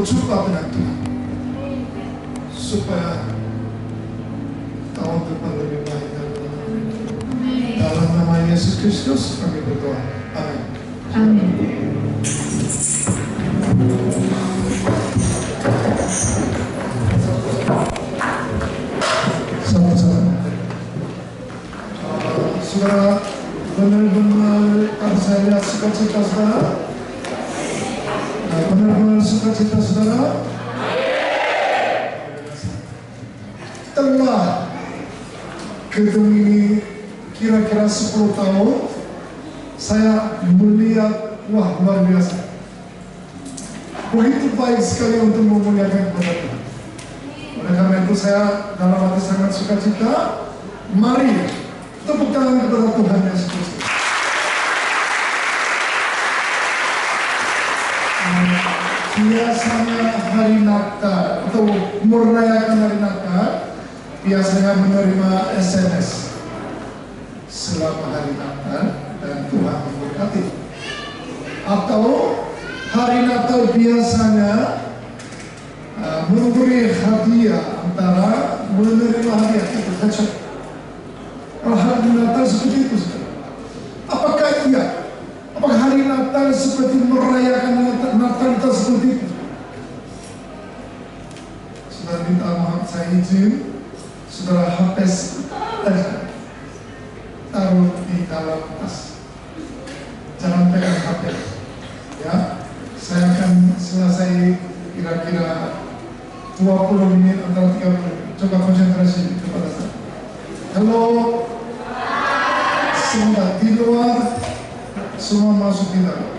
berjumpa dengan Tuhan, supaya tahun depan lebih baik daripada tahun ini. Dalam nama Yesus Kristus kami berdoa. Amin. Amin. Sama-sama. Saudara, benar-benar kalau saya lihat sukacita saudara, benar-benar sukacita saudara. Setelah gedung ini kira-kira 10 tahun, saya melihat, wah luar biasa. Begitu baik sekali untuk memuliakan kepada Tuhan. Oleh karena itu saya dalam hati sangat sukacita. Mari tepuk tangan kepada Tuhan Yesus Kristus. Biasanya hari Natal atau merayakan hari Natal, biasanya menerima SMS selama hari Natal dan Tuhan memberkati. Atau hari Natal biasanya memberi hadiah, antara menerima hadiah itu cocok. Kalau hari Natal seperti itu, apakah iya? Apakah hari Natal seperti merayakan Natal itu seperti itu? Saudara minta maaf, saya izin saudara hapus taruh di dalam tas. Jangan pegang HP. Ya, saya akan selesai kira-kira 20 menit atau 30 menit. Coba konsentrasi kepada saya. Halo, semua di luar, semua masuk di dalam.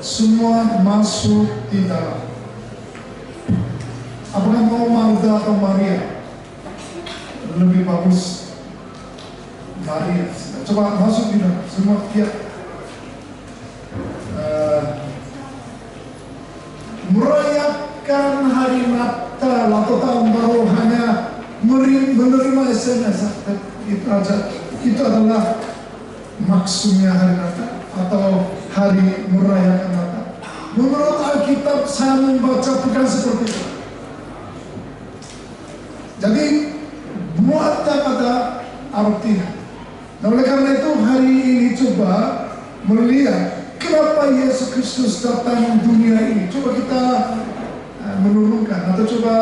Semua masuk di dalam. Apakah mau Martha atau Maria? Lebih bagus Maria. Coba masuk di dalam. Semua lihat. Merayakan hari Natal atau tahun baru hanya menerima SMS itu aja. Itu adalah maksudnya hari Natal atau hari merayakan Natal. Menurut Alkitab saya membaca bukan seperti itu. Jadi muatan ada artinya. Nah, oleh karena itu hari ini coba melihat kenapa Yesus Kristus datang dunia ini. Coba kita menurunkan atau coba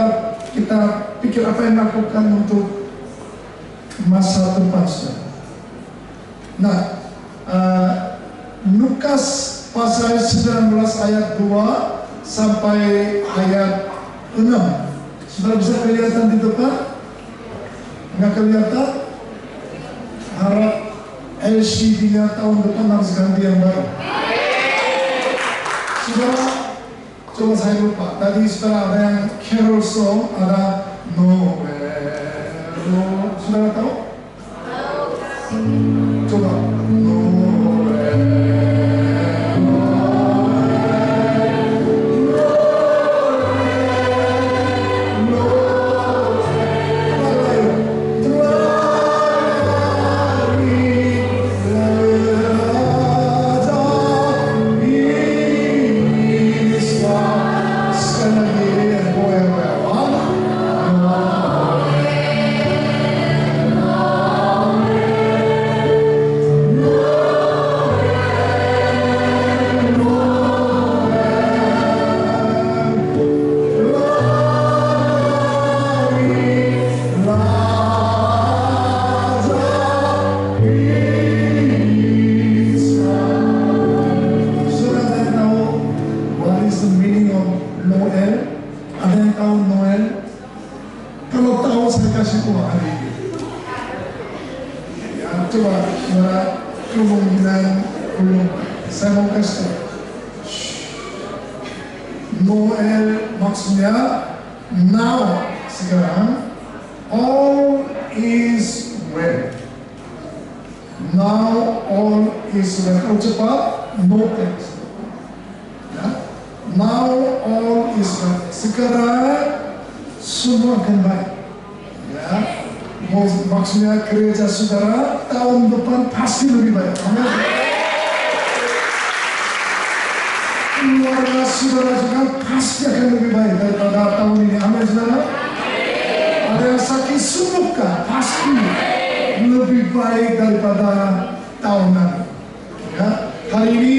kita pikir apa yang dilakukan untuk masa depan saudara. Nah, Lukas pasal 19 ayat 2 sampai ayat 6. Saudara bisa kelihatan di depan? Nggak kelihatan? Harap LCD-nya tahun depan harus ganti yang baru. Saudara, coba saya lupa. Tadi saudara ada yang carol song, ada Noel. Saudara tahu? Coba Noel. Noel maksudnya now, sekarang all is well. Now all is well. Kalau cepat, no thanks. Ya? Now all is well. Sekarang semua akan baik. Ya? Maksudnya gereja saudara tahun depan pasti lebih baik. Amin. keluarga saudara juga pasti akan lebih baik daripada tahun ini. Amin, saudara. Ada yang sakit semoga pasti lebih baik daripada tahun lalu. Ya, hari ini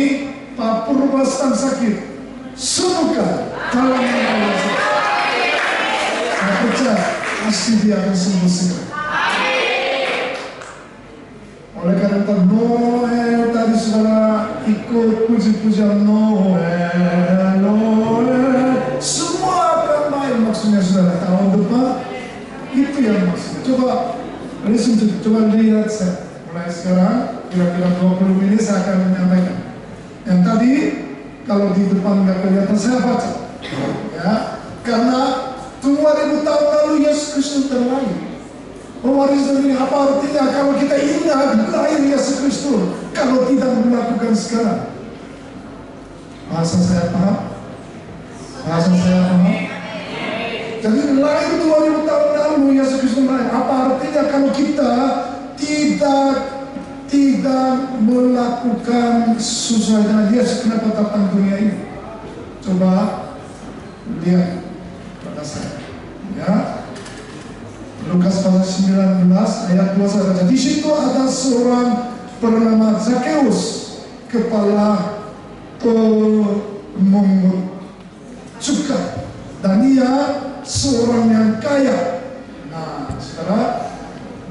Pak Purba sedang sakit, semoga tahun yang lalu saya percaya pasti dia akan sembuh segera. Oleh karena itu Noel tadi saudara ikut puji-pujian Noel, Noel, semua akan baik maksudnya saudara tahun depan. Itu yang maksudnya. Coba lihat saya. Mulai sekarang kira-kira 20 menit saya akan menyampaikan. Yang tadi kalau di depan nggak kelihatan saya baca. Ya, karena 2000 tahun lalu Yesus Kristus terlahir. Pewaris ini apa artinya kalau kita ingat lahir Yesus Kristus kalau tidak melakukan sekarang? Bahasa saya paham? Bahasa saya paham? Jadi lahir 2000 tahun lalu Yesus Kristus lahir. Apa artinya kalau kita tidak melakukan sesuai dengan Yesus, kenapa datang dunia ini? Coba lihat pada saya. Ya. Lukas pasal 19 ayat 2 saya baca. Di situ ada seorang bernama Zakheus, kepala pemungut cukai, dan dia seorang yang kaya. Nah, saudara,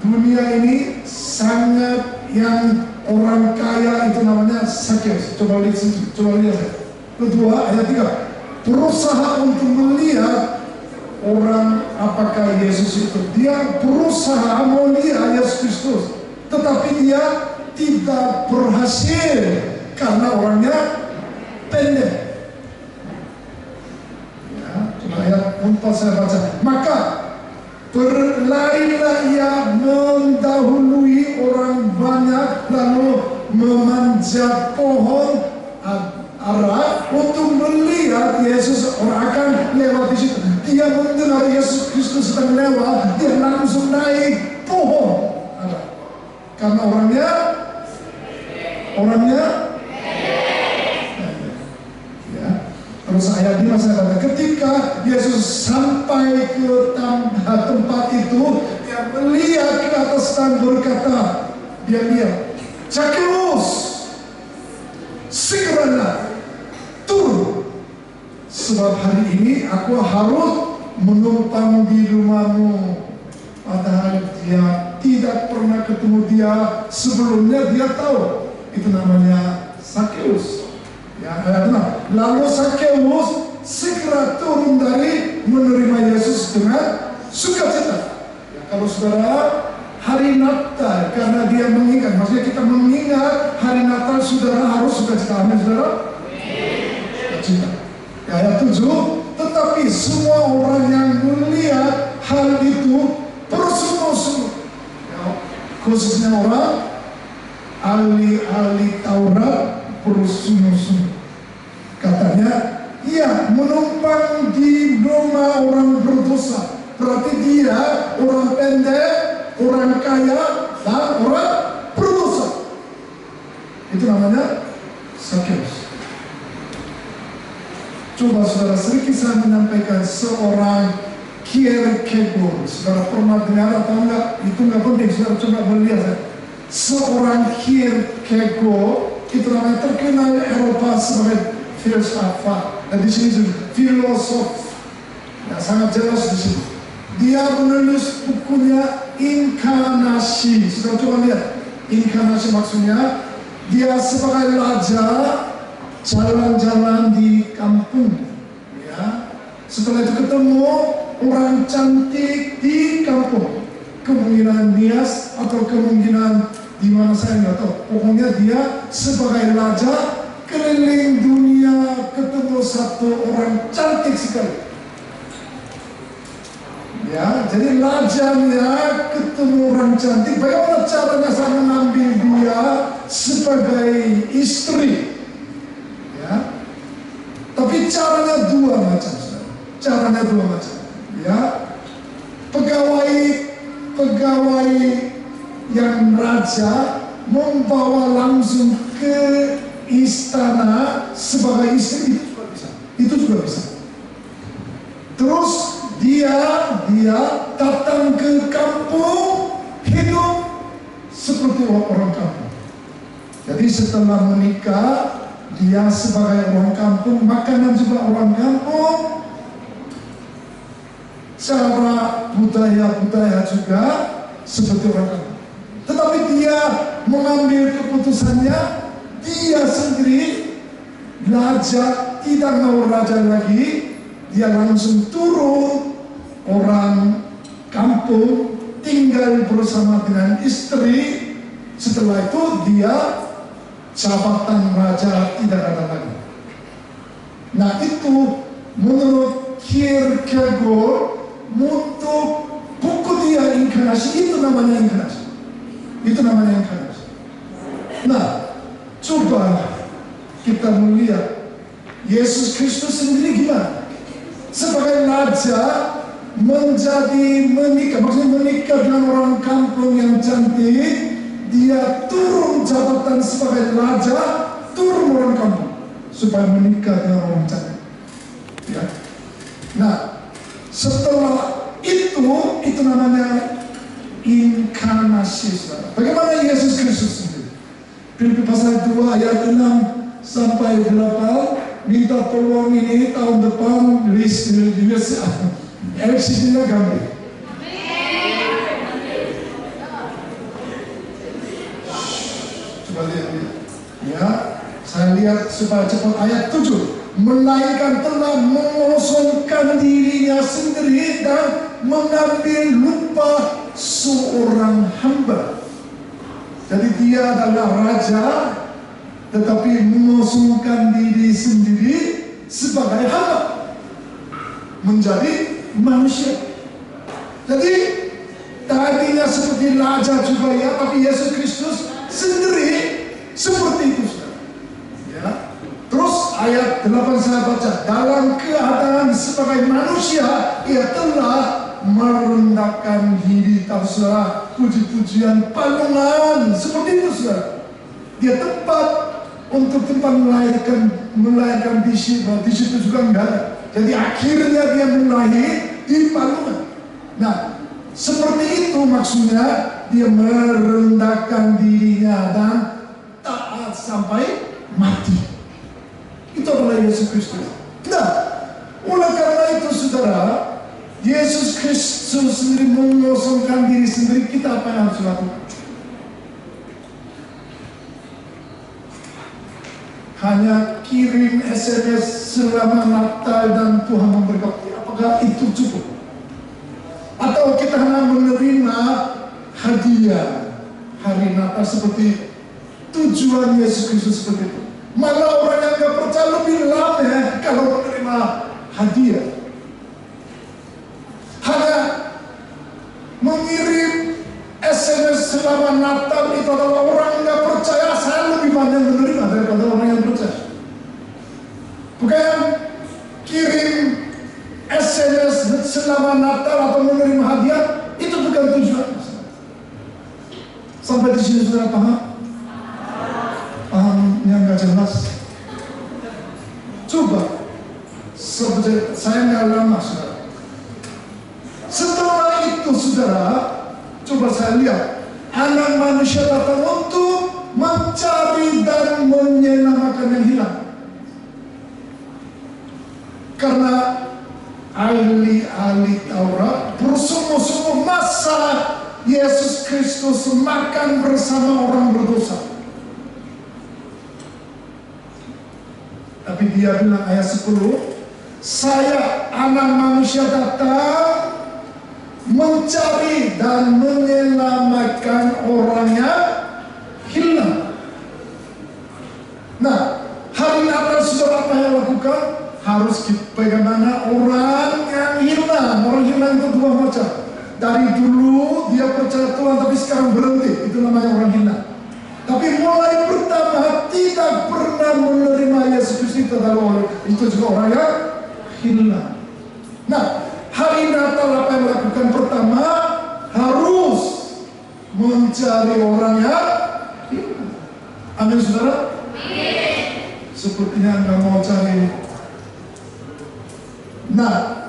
dunia ini sangat yang orang kaya itu namanya Zakheus. Coba lihat situ, coba lihat. Kedua ayat 3, berusaha untuk melihat orang apakah Yesus itu. Dia berusaha melihat Yesus Kristus, tetapi dia tidak berhasil karena orangnya pendek. Ya, coba ayat 4 saya baca. Maka berlarilah ia mendahului orang banyak, lalu memanjat pohon arah untuk melihat Yesus. Orang akan lewat di situ. Dia mendengar Yesus Kristus sedang lewat, dia langsung naik pohon arah. Karena orangnya ya. Terus ayat 5 saya kata, ketika Yesus sampai ke tempat itu, dia melihat ke atas dan berkata, dia lihat, Zakheus, segeralah turun, sebab hari ini aku harus menumpang di rumahmu. Padahal dia tidak pernah ketemu dia sebelumnya. Dia tahu itu namanya Zakheus. Ya, lalu Zakheus segera turun dari menerima Yesus dengan sukacita. Ya, kalau saudara hari Natal, karena dia mengingat, maksudnya kita mengingat hari Natal, saudara harus sukacita. Amin, saudara. Sukacita. Ya, ayat 7, tetapi semua orang yang melihat hal itu bersungguh-sungguh, ya, khususnya orang ahli Taurat bersungguh-sungguh. Katanya, ia menumpang di rumah orang berdosa. Berarti dia orang pendek, orang kaya, dan orang berdosa. Itu namanya Zakheus. Coba saudara, sedikit saya menyampaikan seorang Kierkegaard. Saudara pernah dengar atau enggak? Itu enggak penting, saudara coba melihat. Seorang Kierkegaard itu namanya terkenal Eropa sebagai filsafat. Dan di sini juga filosof. Ya, sangat jelas di sini. Dia menulis bukunya Inkarnasi. Saudara coba lihat. Inkarnasi maksudnya dia sebagai raja jalan-jalan di kampung. Ya. Setelah itu ketemu orang cantik di kampung. Kemungkinan Nias atau kemungkinan di mana saya nggak tahu. Pokoknya dia sebagai raja keliling dunia, ketemu satu orang cantik sekali. Ya, jadi rajanya ketemu orang cantik. Bagaimana caranya saya mengambil dia sebagai istri? Ya, tapi caranya dua macam. Caranya dua macam. Ya, pegawai yang raja membawa langsung ke istana sebagai istri. Itu juga bisa. Terus dia datang ke kampung, hidup seperti orang kampung. Jadi setelah menikah, dia sebagai orang kampung, makanan juga orang kampung, cara budaya juga seperti orang kampung. Tetapi dia mengambil keputusannya, dia sendiri belajar, tidak mau raja lagi, dia langsung turun orang kampung, tinggal bersama dengan istri. Setelah itu dia jabatan raja tidak ada lagi. Nah itu menurut Kierkegaard, untuk buku dia inkarnasi, itu namanya inkarnasi. Itu namanya inkarnasi. Nah, coba kita melihat Yesus Kristus sendiri gimana? Sebagai raja menikah, maksudnya menikah dengan orang kampung yang cantik, dia turun jabatan sebagai raja, turun orang kampung supaya menikah dengan orang cantik. Ya. Nah, setelah itu namanya inkarnasi. Bagaimana Yesus Kristus sendiri? Filipi pasal 2 ayat 6 sampai 8, minta tolong ini tahun depan list di USA. LCD-nya gambar. Coba lihat. Ya, saya lihat supaya cepat ayat 7. Melainkan telah mengosongkan dirinya sendiri dan mengambil rupa seorang hamba. Jadi dia adalah raja, tetapi mengosongkan diri sendiri sebagai hamba, menjadi manusia. Jadi tadinya seperti raja juga ya, tapi Yesus Kristus sendiri seperti itu. Ya. Terus ayat 8 saya baca, dalam keadaan sebagai manusia ia telah merendahkan diri. Tahu saudara, puji-pujian palungan seperti itu saudara. Dia tempat untuk tempat melahirkan di situ juga enggak ada. Jadi akhirnya dia melahir di palungan. Nah, seperti itu maksudnya, dia merendahkan dirinya dan taat sampai mati. Itu adalah Yesus Kristus. Nah, oleh karena itu saudara, Yesus Kristus sendiri mengosongkan diri sendiri. Kita apa yang harus lakukan? Hanya kirim SMS selama Natal dan Tuhan memberkati. Apakah itu cukup? Atau kita hanya menerima hadiah hari Natal seperti tujuan Yesus Kristus seperti itu? Malah orang yang gak percaya lebih lama kalau menerima hadiah. Hanya mengirim SMS selama Natal itu adalah orang yang gak percaya. Saya lebih banyak menerima daripada orang yang percaya. Bukan kirim SMS selama Natal atau menerima hadiah, itu bukan tujuan. Sampai di sini sudah paham? Yang nggak jelas. Coba, saya nggak lama saudara. Setelah itu saudara, coba saya lihat, anak manusia datang untuk mencari dan menyelamatkan yang hilang. Karena ahli Taurat bersungguh-sungguh masa Yesus Kristus makan bersama orang berdosa. Tapi dia bilang ayat 10, saya anak manusia datang mencari dan menyelamatkan orang yang hilang. Nah, hari Natal saudara apa yang lakukan? Harus bagaimana orang yang hilang. Orang hilang itu dua macam. Dari dulu dia percaya Tuhan tapi sekarang berhenti. Itu namanya orang hilang. Tapi mulai pertama tidak pernah menerima Yesus Kristus, itu juga orang yang hilang. Nah, hari Natal apa yang lakukan? Pertama harus mencari orang yang hilang. Amin saudara? Sepertinya Anda mau cari Nah,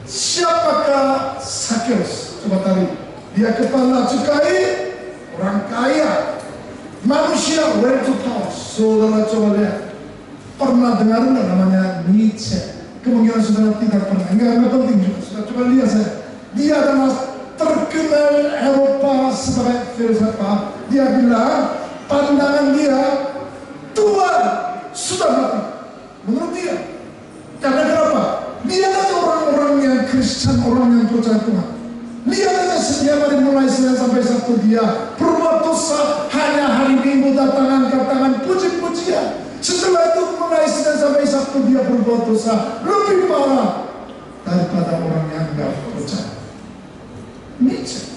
siapakah Sakeus? Coba tarik. Dia kepala cukai, orang kaya, manusia well to power. Saudara coba lihat. Pernah dengar nggak namanya Nietzsche? Kemungkinan saudara tidak pernah. Enggak penting juga. Saudara coba lihat saya. Dia adalah terkenal Eropa sebagai filsafat. Dia bilang pandangan dia, Tuhan sudah mati. Menurut dia. Karena kenapa? Dia adalah orang-orang yang Kristen, orang yang percaya Tuhan. Lihat aja setiap hari mulai Senin sampai Sabtu dia berbuat dosa, hanya hari Minggu datangan puji-pujian. Setelah itu mulai Senin sampai Sabtu dia berbuat dosa lebih parah daripada orang yang tidak percaya. Nietzsche.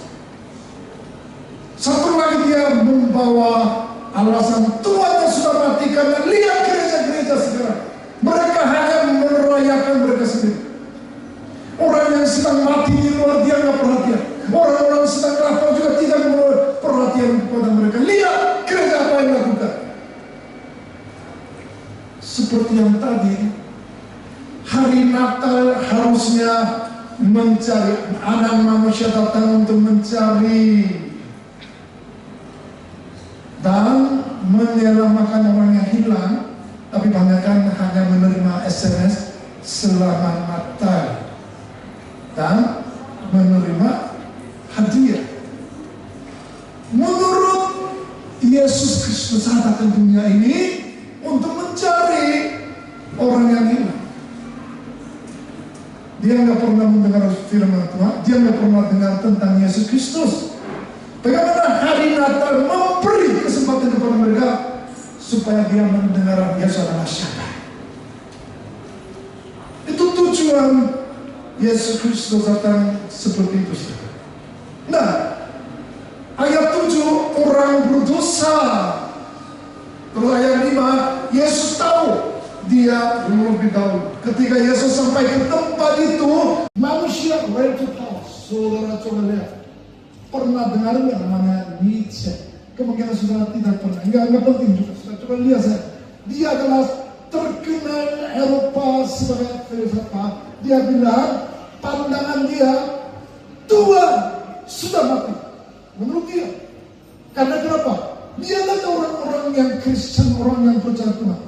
Satu lagi dia membawa alasan Tuhan yang sudah mati karena lihat gereja-gereja sekarang. Mereka hanya merayakan mereka sendiri. Orang yang sedang mati di luar dia nggak perhatian. Orang-orang sedang lapar juga tidak perhatian kepada mereka. Lihat gereja apa yang lakukan. Seperti yang tadi, hari Natal harusnya mencari, anak manusia datang untuk mencari dan menyelamatkan orang yang hilang, tapi banyakkan hanya menerima SMS selamat Natal dan menerima hadiah. Menurut Yesus Kristus datang ke dunia ini untuk mencari orang yang hilang. Dia nggak pernah mendengar firman Tuhan, dia nggak pernah dengar tentang Yesus Kristus. Bagaimana hari Natal memberi kesempatan kepada mereka supaya dia mendengar Yesus adalah siapa. Itu tujuan Yesus Kristus datang seperti itu. Nah, ayat 7 orang berdosa. Terus ayat 5 Yesus tahu dia lebih dahulu. Ketika Yesus sampai ke tempat itu, manusia well to power. Saudara coba lihat. Pernah dengar nggak namanya Nietzsche? Kemungkinan saudara tidak pernah. Enggak penting juga. Saudara coba lihat saya. Dia adalah terkenal Eropa sebagai filsafat. Dia bilang pandangan dia, Tuhan sudah mati. Menurut dia. Karena kenapa? Dia adalah orang-orang yang Kristen, orang yang percaya Tuhan.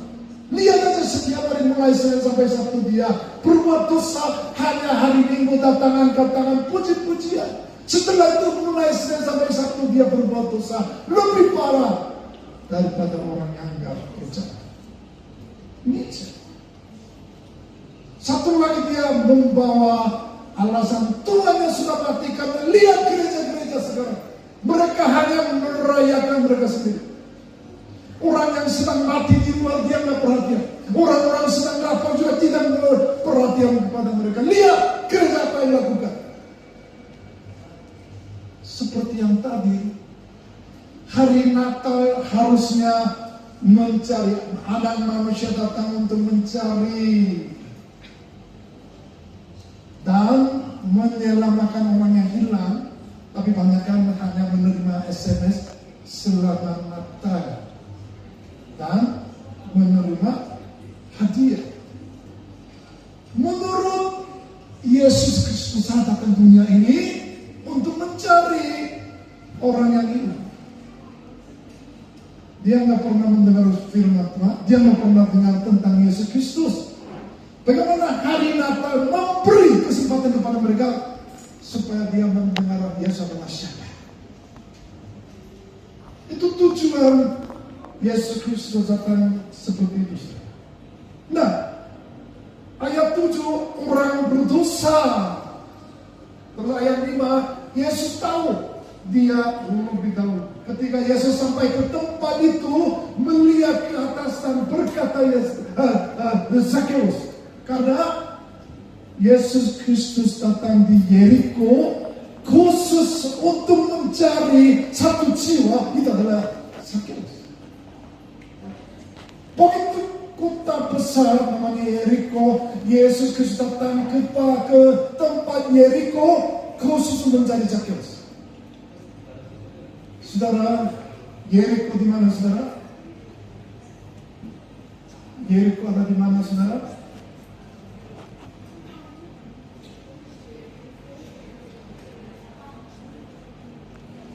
Lihat aja setiap hari mulai Senin sampai Sabtu dia berbuat dosa, hanya hari Minggu datangan puji-pujian. Setelah itu mulai Senin sampai Sabtu dia berbuat dosa lebih parah daripada orang yang tidak percaya. Nietzsche. Satu lagi dia membawa alasan Tuhan yang sudah mati karena lihat gereja-gereja sekarang. Mereka hanya merayakan mereka sendiri. Orang yang sedang mati di luar dia nggak perhatian. Orang-orang sedang lapar juga tidak perhatian kepada mereka. Lihat gereja apa yang lakukan. Seperti yang tadi, hari Natal harusnya mencari, anak manusia datang untuk mencari dan menyelamatkan orang yang hilang, tapi banyakkan hanya menerima SMS selamat Natal dan menerima hadiah. Menurut Yesus Kristus datang ke dunia ini untuk mencari orang yang hilang. Dia nggak pernah mendengar firman Tuhan, dia nggak pernah dengar tentang Yesus Kristus. Bagaimana hari Natal memberi kesempatan kepada mereka supaya dia mendengar Yesus adalah siapa. Itu tujuan Yesus Kristus datang seperti itu. Nah, ayat 7 orang berdosa. Terus ayat 5 Yesus tahu dia lebih dahulu. Ketika Yesus sampai ke tempat itu, melihat ke atas dan berkata Sakeus. Karena Yesus Kristus datang di Yeriko khusus untuk mencari satu jiwa, itu adalah Sakeus. Begitu kota besar namanya Yeriko, Yesus Kristus datang ke tempat Yeriko khusus untuk mencari Sakeus. Saudara, Yeriko di mana saudara? Yeriko ada di mana saudara?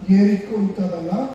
Yeriko itu adalah